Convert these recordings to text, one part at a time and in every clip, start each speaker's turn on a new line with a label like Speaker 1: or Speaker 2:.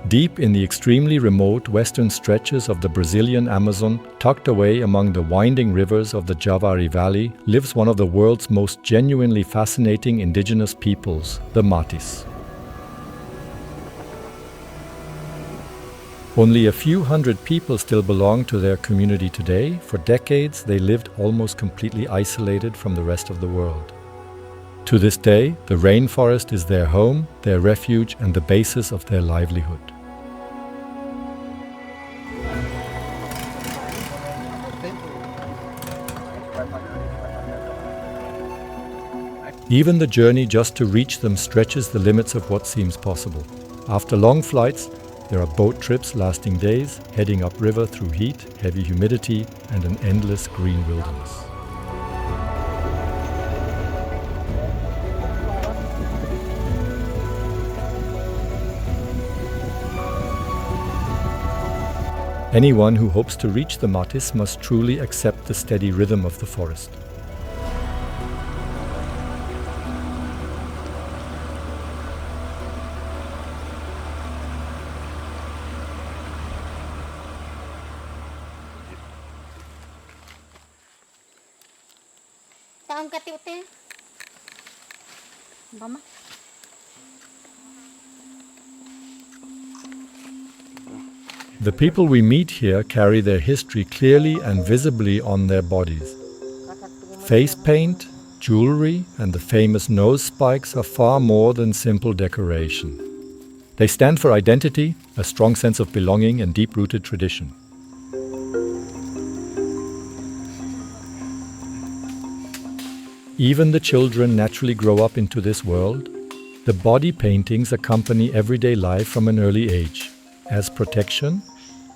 Speaker 1: Deep in the extremely remote western stretches of the Brazilian Amazon, tucked away among the winding rivers of the Javari Valley, lives one of the world's most genuinely fascinating indigenous peoples, the Matis. Only a few hundred people still belong to their community today. For decades, they lived almost completely isolated from the rest of the world. To this day, the rainforest is their home, their refuge, and the basis of their livelihood. Even the journey just to reach them stretches the limits of what seems possible. After long flights, there are boat trips lasting days, heading upriver through heat, heavy humidity, and an endless green wilderness. Anyone who hopes to reach the Matis must truly accept the steady rhythm of the forest. The people we meet here carry their history clearly and visibly on their bodies. Face paint, jewelry, and the famous nose spikes are far more than simple decoration. They stand for identity, a strong sense of belonging, and deep-rooted tradition. Even the children naturally grow up into this world. The body paintings accompany everyday life from an early age, as protection,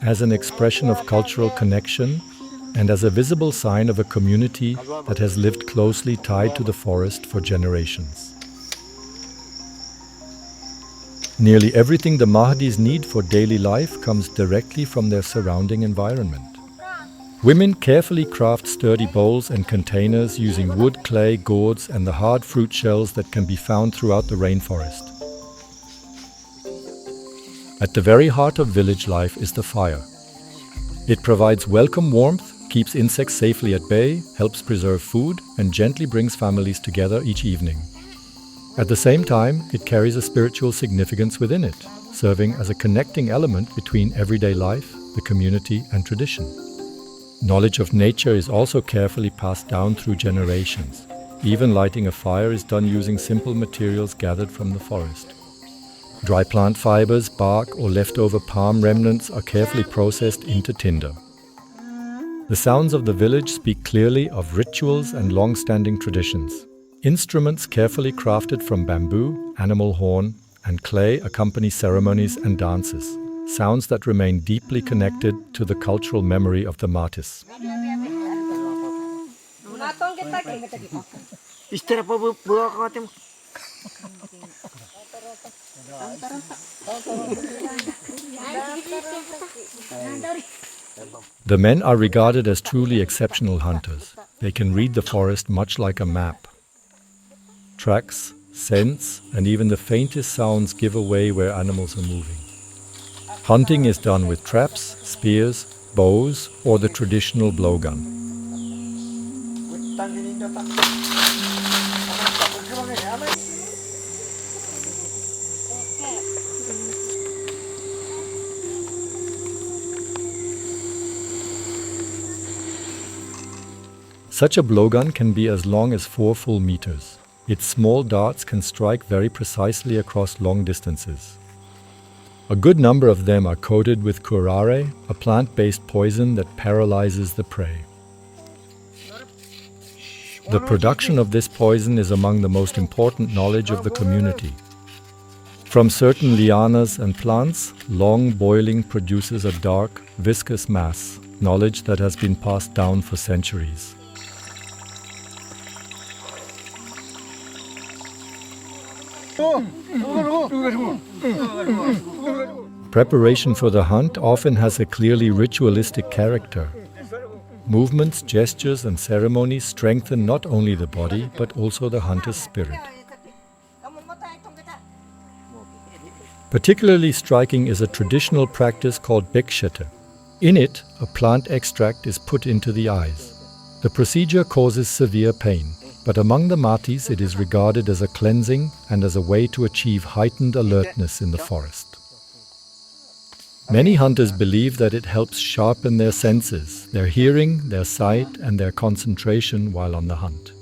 Speaker 1: as an expression of cultural connection, and as a visible sign of a community that has lived closely tied to the forest for generations. Nearly everything the Mahdis need for daily life comes directly from their surrounding environment. Women carefully craft sturdy bowls and containers using wood, clay, gourds, and the hard fruit shells that can be found throughout the rainforest. At the very heart of village life is the fire. It provides welcome warmth, keeps insects safely at bay, helps preserve food, and gently brings families together each evening. At the same time, it carries a spiritual significance within it, serving as a connecting element between everyday life, the community, and tradition. Knowledge of nature is also carefully passed down through generations. Even lighting a fire is done using simple materials gathered from the forest. Dry plant fibers, bark, or leftover palm remnants are carefully processed into tinder. The sounds of the village speak clearly of rituals and long-standing traditions. Instruments carefully crafted from bamboo, animal horn, and clay accompany ceremonies and dances, sounds that remain deeply connected to the cultural memory of the Matis. The men are regarded as truly exceptional hunters. They can read the forest much like a map. Tracks, scents, and even the faintest sounds give away where animals are moving. Hunting is done with traps, spears, bows, or the traditional blowgun. Such a blowgun can be as long as 4 full meters. Its small darts can strike very precisely across long distances. A good number of them are coated with curare, a plant-based poison that paralyzes the prey. The production of this poison is among the most important knowledge of the community. From certain lianas and plants, long boiling produces a dark, viscous mass, knowledge that has been passed down for centuries. Preparation for the hunt often has a clearly ritualistic character. Movements, gestures, and ceremonies strengthen not only the body, but also the hunter's spirit. Particularly striking is a traditional practice called Behetta. In it, a plant extract is put into the eyes. The procedure causes severe pain, but among the Matis it is regarded as a cleansing and as a way to achieve heightened alertness in the forest. Many hunters believe that it helps sharpen their senses, their hearing, their sight, and their concentration while on the hunt.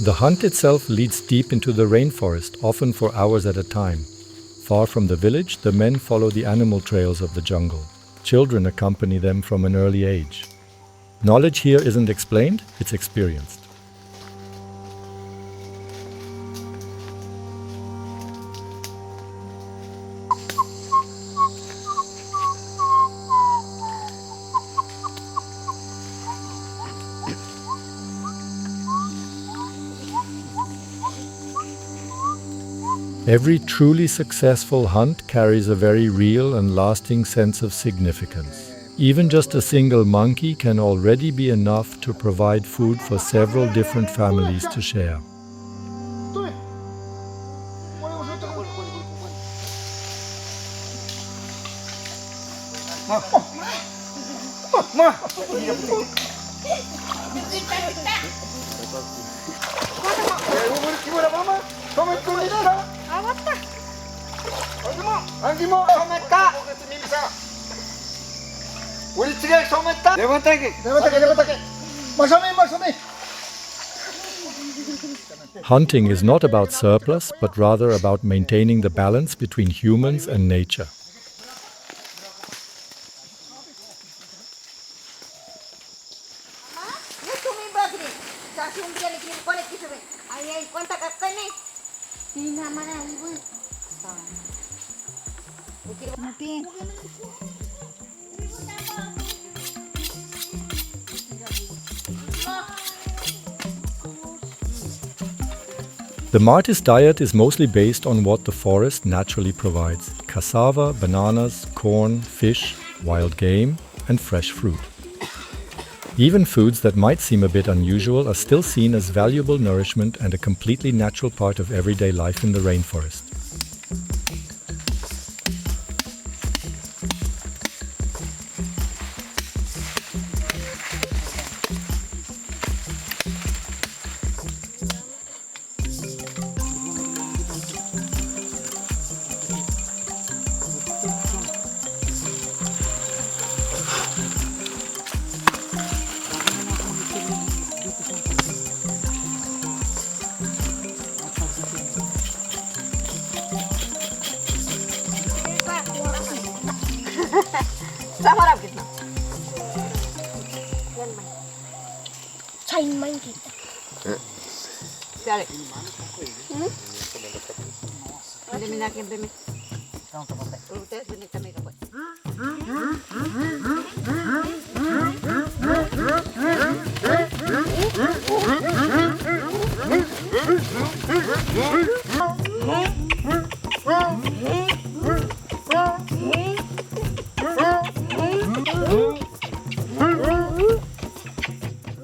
Speaker 1: The hunt itself leads deep into the rainforest, often for hours at a time. Far from the village, the men follow the animal trails of the jungle. Children accompany them from an early age. Knowledge here isn't explained, it's experienced. Every truly successful hunt carries a very real and lasting sense of significance. Even just a single monkey can already be enough to provide food for several different families to share. Hunting is not about surplus, but rather about maintaining the balance between humans and nature. The Martis diet is mostly based on what the forest naturally provides: cassava, bananas, corn, fish, wild game, and fresh fruit. Even foods that might seem a bit unusual are still seen as valuable nourishment and a completely natural part of everyday life in the rainforest.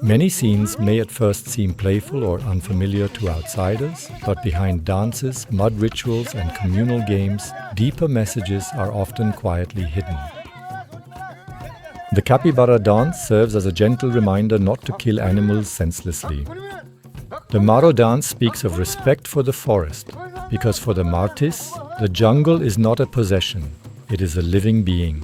Speaker 1: Many scenes may at first seem playful or unfamiliar to outsiders, but behind dances, mud rituals, and communal games, deeper messages are often quietly hidden. The capybara dance serves as a gentle reminder not to kill animals senselessly. The Maro dance speaks of respect for the forest, because for the Martis, the jungle is not a possession, it is a living being.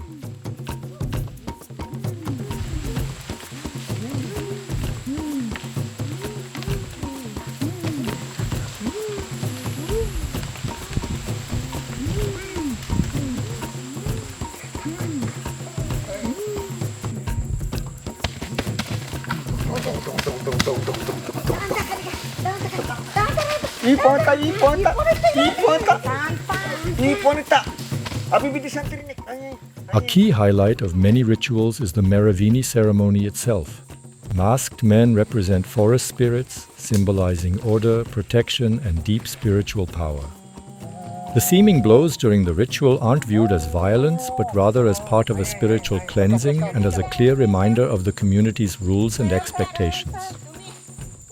Speaker 1: A key highlight of many rituals is the Mariwin ceremony itself. Masked men represent forest spirits, symbolizing order, protection, and deep spiritual power. The seeming blows during the ritual aren't viewed as violence, but rather as part of a spiritual cleansing and as a clear reminder of the community's rules and expectations.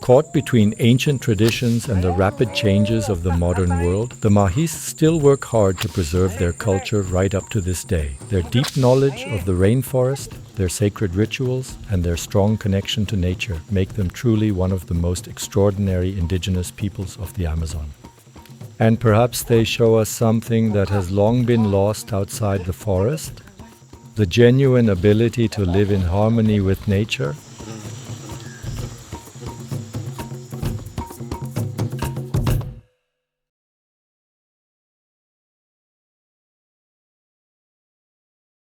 Speaker 1: Caught between ancient traditions and the rapid changes of the modern world, the Mahis still work hard to preserve their culture right up to this day. Their deep knowledge of the rainforest, their sacred rituals, and their strong connection to nature make them truly one of the most extraordinary indigenous peoples of the Amazon. And perhaps they show us something that has long been lost outside the forest: the genuine ability to live in harmony with nature